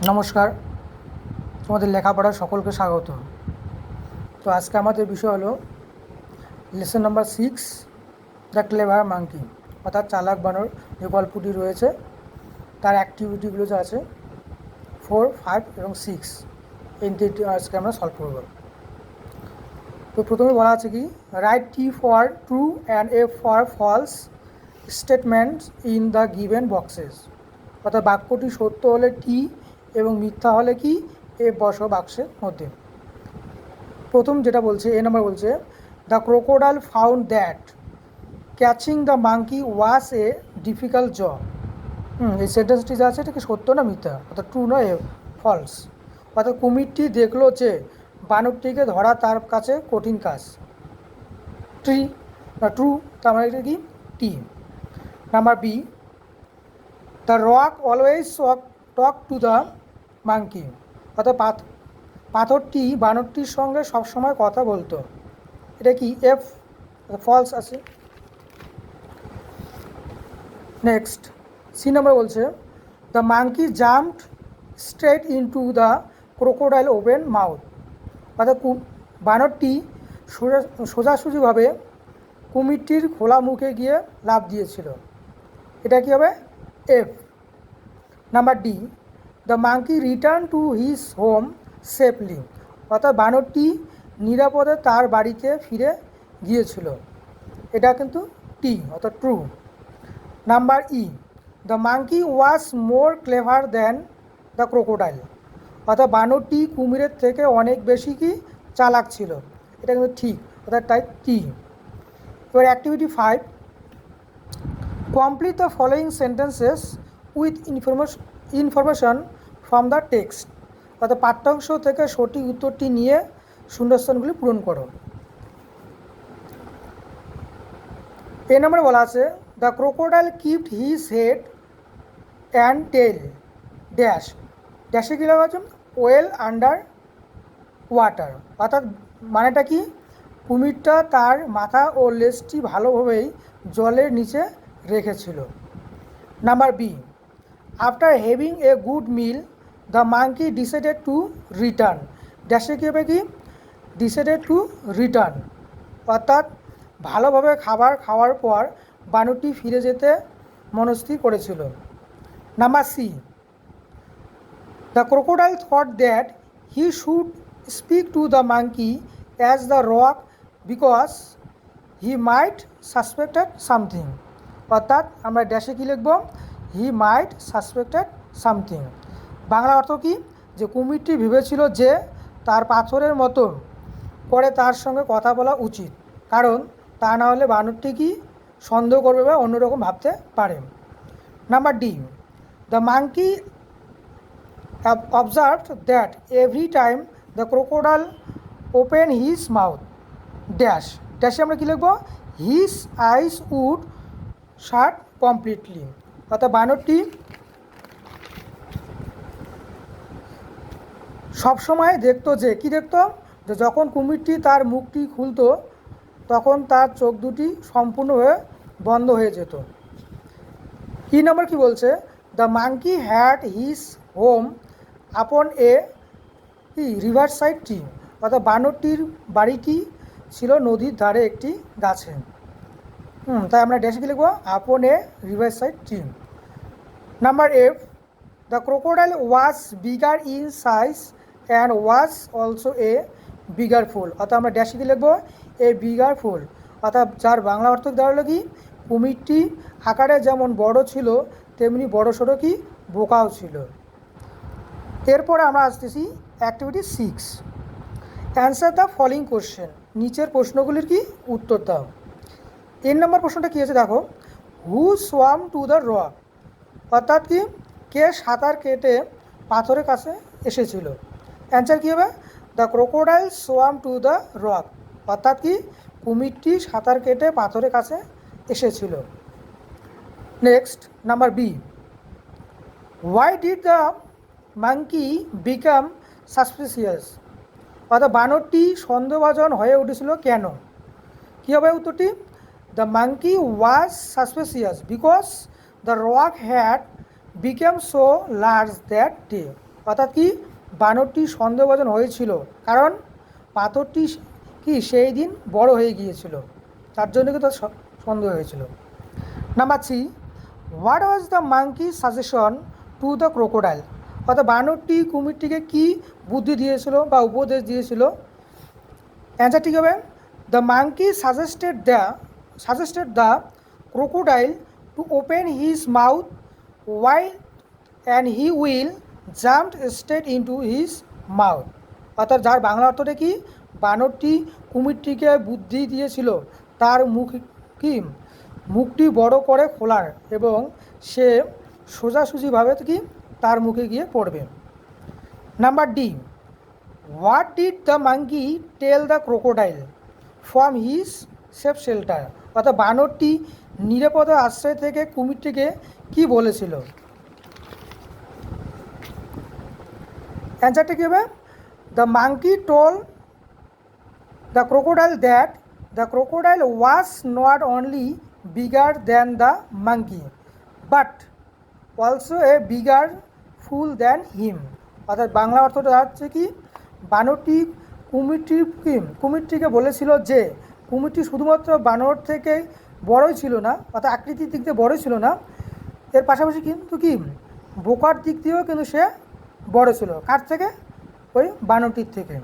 নমস্কার, তোমাদের লেখাপড়ার সকলকে স্বাগত। তো আজকে আমাদের বিষয় হলো lesson number 6, the clever monkey, অর্থাৎ চালাক বানর। যে গল্পটি রয়েছে তার অ্যাক্টিভিটিগুলো যা আছে 4, 5 এবং 6, এই তিনটি আজকে আমরা সলভ করব। তো প্রথমে বলা আছে কি, write T for true and F for false statements in the given boxes, অর্থাৎ বাক্যটি সত্য হলে টি এবং মিথ্যা হলে কি এ বসো বাক্সের মধ্যে। প্রথম যেটা বলছে, এ নাম্বার বলছে, the crocodile found that catching the monkey was a difficult job. এই সেন্টেন্সটি যা আছে এটা কি সত্য না মিথ্যা, অর্থাৎ ট্রু নয় ফলস। অর্থাৎ কুমিরটি দেখলো যে বানরটিকে ধরা তার কাছে কঠিন কাজ। ট্রু, তার মানে এটা কি T. Number B, the rock always talk to the monkey, অর্থাৎ পাথরটি বানরটির সঙ্গে সবসময় কথা বলতো। এটা কি এফ, ফলস আছে। নেক্সট সি নাম্বার বলছে, the monkey jumped straight into the crocodile open mouth, অর্থাৎ বানরটি সোজাসুজিভাবে কুমিরটির খোলা মুখে গিয়ে লাফ দিয়েছিল। এটা কি হবে F. Number D, the monkey return to his home safely, অর্থাৎ বানরটি নিরাপদে তার বাড়িতে ফিরে গিয়েছিল। এটা কিন্তু টি, অর্থাৎ true. Number E, the monkey was more clever than the crocodile, অর্থাৎ বানরটি কুমিরের থেকে অনেক বেশি কি চালাক ছিল। এটা কিন্তু ঠিক, অর্থাৎ তাই টি। এবার activity 5, complete the following sentences with information from the text, অর্থাৎ পাঠ্যাংশ থেকে সঠিক উত্তরটি নিয়ে শূন্যস্থানগুলি পূরণ করো। এ নম্বরে বলা আছে, the crocodile kept his head and tail dash, ড্যাশে কী লেখা আছে ওয়েল আন্ডার ওয়াটার, অর্থাৎ মানেটা কি কুমিরটা তার মাথা ও লেজটি ভালোভাবেই জলের নিচে রেখেছিল। Number B, after having a good meal the monkey decided to return, ড্যাশে কী হবে কি ডিসাইডেড টু রিটার্ন, অর্থাৎ ভালোভাবে খাবার খাওয়ার পর বানরটি ফিরে যেতে মনস্থির করেছিল। Number C, the crocodile thought that he should speak to the monkey as the rock because he might suspected something, অর্থাৎ আমরা ড্যাশে কী লিখব he might suspected something. Bangla অর্থ কী, যে কুমিরটি ভেবেছিল যে তার পাথরের মতো করে তার সঙ্গে কথা বলা উচিত, কারণ তা না হলে বানরটি কি সন্দেহ করবে বা অন্যরকম ভাবতে পারে। Number D, the monkey observed that every time the crocodile open his mouth dash, ড্যাশে আমরা কী লিখব his eyes would shut completely, অর্থাৎ বানরটি সবসময় দেখতো যে কী দেখতো, যে যখন কুমিরটি তার মুখটি খুলতো তখন তার চোখ দুটি সম্পূর্ণভাবে বন্ধ হয়ে যেত। কি নম্বর কি বলছে, the monkey had his home আপন এ রিভার সাইড ট্রি, অর্থাৎ বানরটির বাড়িটি ছিল নদীর ধারে একটি গাছে। তাই আমরা ড্যাশে কি লিখব upon a riverside tree. Number F, the crocodile was bigger in size and was also a bigger fool, অর্থাৎ আমরা ড্যাশে কি লিখব এ বিগার ফুল, অর্থাৎ যার বাংলা অর্থ দাঁড়ালো কি কুমিরটি আকারে যেমন বড় ছিল তেমনি বড় সড়ো কি বোকাও ছিল। এরপরে আমরা আসতেছি activity 6, answer the following question, নিচের প্রশ্নগুলির কি উত্তর দাও। এর নম্বর প্রশ্নটা কী আছে দেখো, হু সোয়াম টু দ্য রক, অর্থাৎ কি কে সাঁতার কেটে পাথরের কাছে এসেছিল। অ্যান্সার কী হবে, the crocodile swam to the rock, অর্থাৎ কি কুমিরটি সাঁতার কেটে পাথরের কাছে এসেছিল। Next number B, why did the monkey become suspicious, অর্থাৎ বানরটি সন্দেহভাজন হয়ে উঠেছিল কেন। কী হবে উত্তরটি, the monkey was suspicious because the rock had became so large that day, অর্থাৎ কি বানরটি সন্দেহভাজন হয়েছিল, কারণ পাথরটি কি সেই দিন বড় হয়ে গিয়েছিল, তার জন্য কিন্তু তার সন্দেহ হয়েছিল। Number 3, what was the monkey suggestion to the crocodile, অর্থাৎ বানরটি কুমিরটিকে কি বুদ্ধি দিয়েছিল বা উপদেশ দিয়েছিল? অ্যান্সারটি কী হবে? The monkey suggested the crocodile to open his mouth wide and he will jumped straight into his mouth, অর্থাৎ যার বাংলা অর্থটা কি, বানরটি কুমিরটিকে বুদ্ধি দিয়েছিল তার মুখটি বড় করে খোলার, এবং সে সোজাসুজিভাবে কি তার মুখে গিয়ে পড়বে। Number D, what did the monkey tell the crocodile from his safe shelter, অর্থাৎ বানরটি নিরাপদ আশ্রয় থেকে কুমিরটিকে কি বলেছিল? অ্যান্সারটা কী হবে? The monkey told the crocodile that the crocodile was not only bigger than the monkey but also a bigger full than হিম, অর্থাৎ বাংলা অর্থটা হচ্ছে কি, বানরটি কুমিরটিকে বলেছিল যে কুমিরটি শুধুমাত্র বানর থেকে বড়ই ছিল না, অর্থাৎ আকৃতির দিক দিয়ে বড়ই ছিল না, এর পাশাপাশি কিন্তু কি বোকার দিক দিয়েও কিন্তু সে বড় ছিল। কার থেকে? ওই বানরটির থেকে।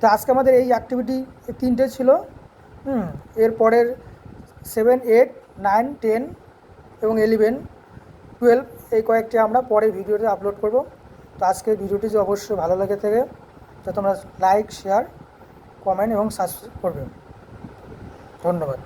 তো আজকে আমাদের এই অ্যাক্টিভিটি 3টে ছিল। এর পরের 7, 8, 9, 10 এবং 11, 12 এই কয়েকটি আমরা পরে ভিডিওতে আপলোড করব। তো আজকের ভিডিওটি যে অবশ্যই ভালো লাগে থাকে, তো তোমরা লাইক, শেয়ার, কমেন্ট এবং সাবস্ক্রাইব করবে। ধন্যবাদ।